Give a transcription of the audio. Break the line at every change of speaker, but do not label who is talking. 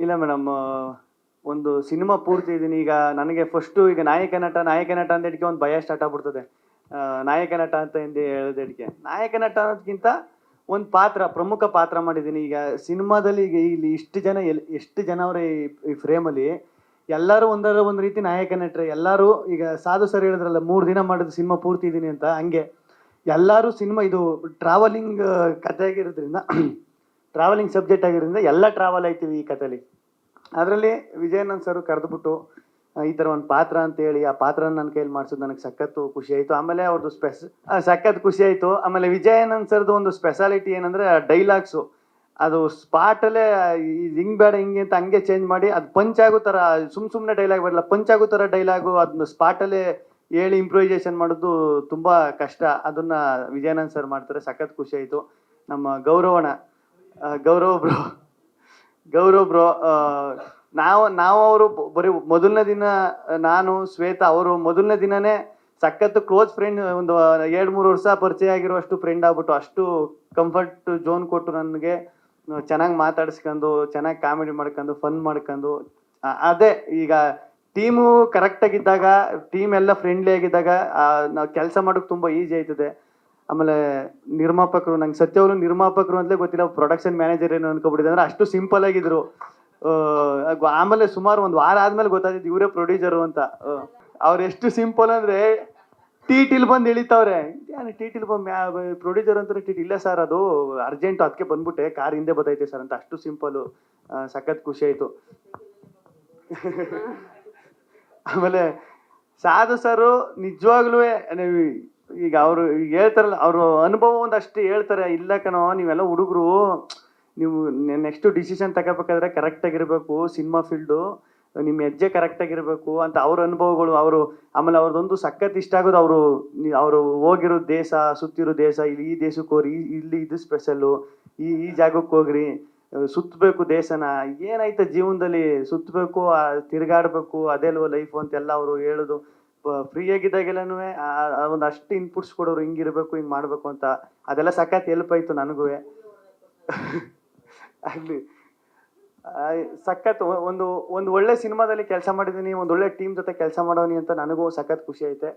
ಇಲ್ಲ ಮೇಡಮ್, ಒಂದು ಸಿನಿಮಾ ಪೂರ್ತಿ ಇದೀನಿ ಈಗ. ನನಗೆ ಫಸ್ಟು ಈಗ ನಾಯಕ ನಟ ಅಂದೇಟಿಗೆ ಒಂದು ಭಯ ಸ್ಟಾರ್ಟ್ ಆಗ್ಬಿಡ್ತದೆ. ನಾಯಕ ನಟ ಅಂತ ಹಿಂದೆ ಹೇಳಿದೇಟಿಗೆ ನಾಯಕ ನಟ ಅನ್ನೋದಕ್ಕಿಂತ ಒಂದು ಪ್ರಮುಖ ಪಾತ್ರ ಮಾಡಿದ್ದೀನಿ ಈಗ ಸಿನಿಮಾದಲ್ಲಿ. ಈಗ ಇಲ್ಲಿ ಇಷ್ಟು ಜನ ಎಷ್ಟು ಜನ ಅವ್ರೆ ಈ ಫ್ರೇಮಲ್ಲಿ. ಎಲ್ಲರೂ ಒಂದರ ಒಂದು ರೀತಿ ನಾಯಕ ನಟರೆ ಎಲ್ಲರೂ. ಈಗ ಸಾಧು ಸರ್ ಹೇಳಿದ್ರಲ್ಲ 3 ದಿನ ಮಾಡಿದ್ದು ಸಿನಿಮಾ ಪೂರ್ತಿ ಇದೀನಿ ಅಂತ, ಹಂಗೆ ಎಲ್ಲರೂ ಸಿನಿಮಾ ಇದು ಟ್ರಾವೆಲಿಂಗ್ ಕಥೆ ಆಗಿರೋದ್ರಿಂದ ಟ್ರಾವೆಲಿಂಗ್ ಸಬ್ಜೆಕ್ಟ್ ಆಗಿರೋದ್ರಿಂದ ಎಲ್ಲ ಟ್ರಾವೆಲ್ ಆಯ್ತೀವಿ ಈ ಕಥೆಲಿ. ಅದರಲ್ಲಿ ವಿಜಯನಂದ್ ಸರ್ ಕರೆದುಬಿಟ್ಟು ಈ ಥರ ಒಂದು ಪಾತ್ರ ಅಂತ ಹೇಳಿ ಆ ಪಾತ್ರನ ನನ್ನ ಕೈಯಲ್ಲಿ ಮಾಡಿಸೋದು ನನಗೆ ಸಖತ್ತು ಖುಷಿ ಆಯಿತು. ಆಮೇಲೆ ಅವ್ರದ್ದು ಸಖತ್ ಖುಷಿ ಆಯಿತು. ಆಮೇಲೆ ವಿಜಯಾನಂದ್ ಸರ್ದು ಒಂದು ಸ್ಪೆಷಾಲಿಟಿ ಏನಂದರೆ ಡೈಲಾಗ್ಸು ಅದು ಸ್ಪಾಟಲ್ಲೇ ಹಿಂಗೆ ಬೇಡ ಹಿಂಗೆ ಅಂತ ಹಂಗೆ ಚೇಂಜ್ ಮಾಡಿ ಅದು ಪಂಚ್ ಆಗೋ ಥರ, ಸುಮ್ಮನೆ ಡೈಲಾಗ್ ಬರಲ್ಲ, ಪಂಚ್ ಆಗೋ ಥರ ಡೈಲಾಗು ಅದನ್ನ ಸ್ಪಾಟಲ್ಲೇ ಹೇಳಿ ಇಂಪ್ರೂವೈಸೇಷನ್ ಮಾಡೋದು ತುಂಬ ಕಷ್ಟ. ಅದನ್ನು ವಿಜಯಾನಂದ್ ಸರ್ ಮಾಡ್ತಾರೆ, ಸಖತ್ ಖುಷಿ ಆಯಿತು. ನಮ್ಮ ಗೌರವ ಬ್ರೋ ನಾವು ಅವರು ಬರೀ ಮೊದಲನೇ ದಿನ, ನಾನು ಶ್ವೇತಾ ಅವರು ಮೊದಲನೇ ದಿನನೇ ಸಖತ್ತು ಕ್ಲೋಸ್ ಫ್ರೆಂಡ್. ಒಂದು 2-3 ವರ್ಷ ಪರಿಚಯ ಆಗಿರುವಷ್ಟು ಫ್ರೆಂಡ್ ಆಗ್ಬಿಟ್ಟು ಅಷ್ಟು ಕಂಫರ್ಟ್ ಝೋನ್ ಕೊಟ್ಟು ನನಗೆ ಚೆನ್ನಾಗಿ ಮಾತಾಡಿಸ್ಕೊಂಡು, ಚೆನ್ನಾಗಿ ಕಾಮಿಡಿ ಮಾಡ್ಕೊಂಡು, ಫನ್ ಮಾಡ್ಕೊಂಡು. ಅದೇ ಈಗ ಟೀಮು ಕರೆಕ್ಟಾಗಿದ್ದಾಗ, ಟೀಮ್ ಎಲ್ಲ ಫ್ರೆಂಡ್ಲಿ ಆಗಿದ್ದಾಗ ನಾವು ಕೆಲಸ ಮಾಡೋಕ್ಕೆ ತುಂಬ ಈಸಿ ಆಯ್ತದೆ. ಆಮೇಲೆ ನಿರ್ಮಾಪಕರು, ನಂಗೆ ಸತ್ಯವರು ನಿರ್ಮಾಪಕರು ಅಂತಲೇ ಗೊತ್ತಿಲ್ಲ, ಪ್ರೊಡಕ್ಷನ್ ಮ್ಯಾನೇಜರ್ ಏನು ಅನ್ಕೊಬಿಟ್ಟಿದೆ. ಅಂದ್ರೆ ಅಷ್ಟು ಸಿಂಪಲ್ ಆಗಿದ್ರು. ಆಮೇಲೆ ಸುಮಾರು 1 ವಾರ ಆದ್ಮೇಲೆ ಗೊತ್ತಾಯ್ತು ಇವರೇ ಪ್ರೊಡ್ಯೂಸರು ಅಂತ. ಅವ್ರು ಎಷ್ಟು ಸಿಂಪಲ್ ಅಂದ್ರೆ ಟಿಟಿಲ್ ಬಂದು ಇಳಿತಾವ್ರೆ. ಟಿಟಿಲ್ ಬಂದು ಪ್ರೊಡ್ಯೂಸರ್ ಅಂತಾರೆ, ಟಿಟಿ ಇಲ್ಲ ಸರ್ ಅದು ಅರ್ಜೆಂಟ್ ಅದಕ್ಕೆ ಬಂದ್ಬಿಟ್ಟೆ, ಕಾರ್ ಹಿಂದೆ ಬತ್ತೈತೆ ಸರ್ ಅಂತ. ಅಷ್ಟು ಸಿಂಪಲ್. ಸಖತ್ ಖುಷಿ ಆಯ್ತು. ಆಮೇಲೆ ಸಾಧು ಸರು ನಿಜವಾಗ್ಲೂ ಈಗ ಅವರು ಹೇಳ್ತಾರಲ್ಲ, ಅವರು ಅನುಭವ ಒಂದಷ್ಟು ಹೇಳ್ತಾರೆ. ಇಲ್ಲ ಕಣೋ, ನೀವೆಲ್ಲ ಹುಡುಗರು, ನೀವು ನೆಕ್ಸ್ಟ್ ಡಿಸಿಷನ್ ತಗೋಬೇಕಾದ್ರೆ ಕರೆಕ್ಟಾಗಿರ್ಬೇಕು, ಸಿನಿಮಾ ಫೀಲ್ಡು ನಿಮ್ಮ ಹೆಜ್ಜೆ ಕರೆಕ್ಟಾಗಿರ್ಬೇಕು ಅಂತ ಅವ್ರ ಅನುಭವಗಳು. ಆಮೇಲೆ ಅವ್ರದ್ದೊಂದು ಸಖತ್ ಇಷ್ಟ ಆಗೋದು, ಅವರು ಹೋಗಿರೋ ದೇಶ, ಸುತ್ತಿರೋ ದೇಶ, ಇಲ್ಲಿ ಈ ದೇಶಕ್ಕೆ ಹೋಗ್ರಿ, ಇಲ್ಲಿ ಇದು ಸ್ಪೆಷಲ್ಲು, ಈ ಜಾಗಕ್ಕೆ ಹೋಗ್ರಿ, ಸುತ್ತಬೇಕು ದೇಶನ, ಏನಾಯ್ತು ಜೀವನದಲ್ಲಿ ಸುತ್ತಬೇಕು, ತಿರುಗಾಡಬೇಕು, ಅದೆಲ್ವ ಲೈಫು ಅಂತೆಲ್ಲ ಅವರು ಹೇಳೋದು. ಫ್ರೀ ಆಗಿದ್ದಾಗೆಲ್ಲನೂ ಒಂದಷ್ಟು ಇನ್ಪುಟ್ಸ್ ಕೊಡೋರು, ಹಿಂಗಿರ್ಬೇಕು ಹಿಂಗೆ ಮಾಡಬೇಕು ಅಂತ. ಅದೆಲ್ಲ ಸಖತ್ ಹೆಲ್ಪ್ ಆಯಿತು ನನಗೂ. ಆಗಲಿ ಸಖತ್ ಒಂದು ಒಳ್ಳೆ ಸಿನಿಮಾದಲ್ಲಿ ಕೆಲಸ ಮಾಡಿದ್ದೀನಿ, ಒಂದು ಒಳ್ಳೆ ಟೀಮ್ ಜೊತೆ ಕೆಲಸ ಮಾಡೋನಿ ಅಂತ ನನಗೂ ಸಖತ್ ಖುಷಿ ಐತೆ.